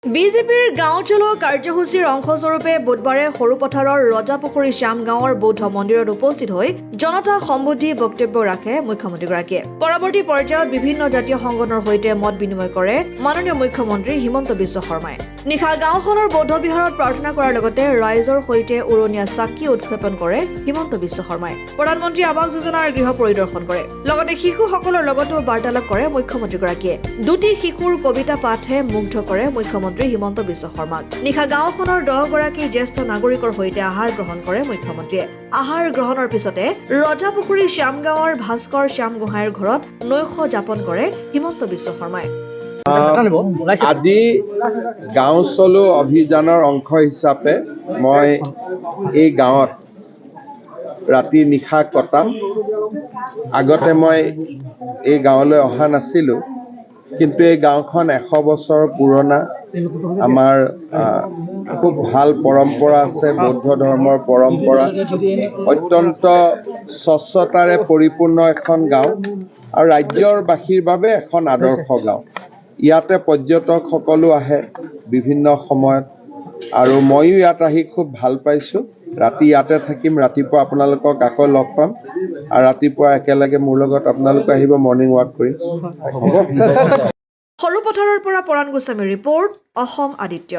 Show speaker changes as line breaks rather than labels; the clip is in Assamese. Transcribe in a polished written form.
বিজেপিৰ গাঁও চলো কাৰ্যসূচীৰ অংশস্বৰূপে বুধবাৰে সৰুপথাৰৰ ৰজাপুখুৰী শ্যাম গাঁৱৰ বৌদ্ধ মন্দিৰত উপস্থিত হৈ জনতা সম্বোধি বক্তব্য ৰাখে মুখ্যমন্ত্ৰীগৰাকীয়ে। পৰৱৰ্তী পৰ্যায়ত বিভিন্ন জাতীয় সংগঠনৰ সৈতে মত বিনিময় কৰে মাননীয় মুখ্যমন্ত্ৰী হিমন্ত বিশ্ব শৰ্মাই। নিশা গাঁওখনৰ বৌদ্ধ বিহাৰত প্ৰাৰ্থনা কৰাৰ লগতে ৰাইজৰ সৈতে উৰণীয়া চাকি উৎক্ষেপন কৰে হিমন্ত বিশ্ব শৰ্মাই। প্ৰধানমন্ত্ৰী আৱাস যোজনাৰ গৃহ পৰিদৰ্শন কৰে। লগতে শিশুসকলৰ লগতো বাৰ্তালাপ কৰে মুখ্যমন্ত্ৰীগৰাকীয়ে। দুটি শিশুৰ কবিতা পাঠে মুগ্ধ কৰে মুখ্যমন্ত্ৰী হিমন্ত বিশ্ব শৰ্মাক। নিশা গাঁওখনৰ 10 গৰাকী জ্যেষ্ঠ নাগৰিকৰ সৈতে আহাৰ গ্ৰহণ কৰে মুখ্যমন্ত্ৰীয়ে। আহাৰ গ্ৰহণৰ পিছতে ৰজাপুখুৰী শ্যাম গাঁৱৰ ভাস্কৰ শ্যাম গোহাঁইৰ ঘৰত নৈশ যাপন কৰে হিমন্ত বিশ্ব শৰ্মাই।
আজি গাঁও চলো অভিযানৰ অংশ হিচাপে মই এই গাঁৱত ৰাতি নিশা কটাম। আগতে মই এই গাঁৱলৈ অহা নাছিলোঁ, কিন্তু এই গাঁওখন 100 বছৰ পুৰণা। আমাৰ খুব ভাল পৰম্পৰা আছে, বৌদ্ধ ধৰ্মৰ পৰম্পৰা। অত্যন্ত স্বচ্ছতাৰে পৰিপূৰ্ণ এখন গাঁও আৰু ৰাজ্যৰ বাসীৰ বাবে এখন আদৰ্শ গাঁও। ইয়াতে পৰ্যটকসকলো আহে বিভিন্ন সময়ত, আৰু ময়ো ইয়াত আহি খুব ভাল পাইছোঁ। ৰাতি ইয়াতে থাকিম, ৰাতিপুৱা আপোনালোকক আকৌ লগ পাম, আৰু ৰাতিপুৱা একেলগে মোৰ লগত আপোনালোকে আহিব মৰ্ণিং ৱাক কৰি।
সৰুপথাৰৰ পৰা পৰাণ গোস্বামীৰ ৰিপৰ্ট, অসম আদিত্য।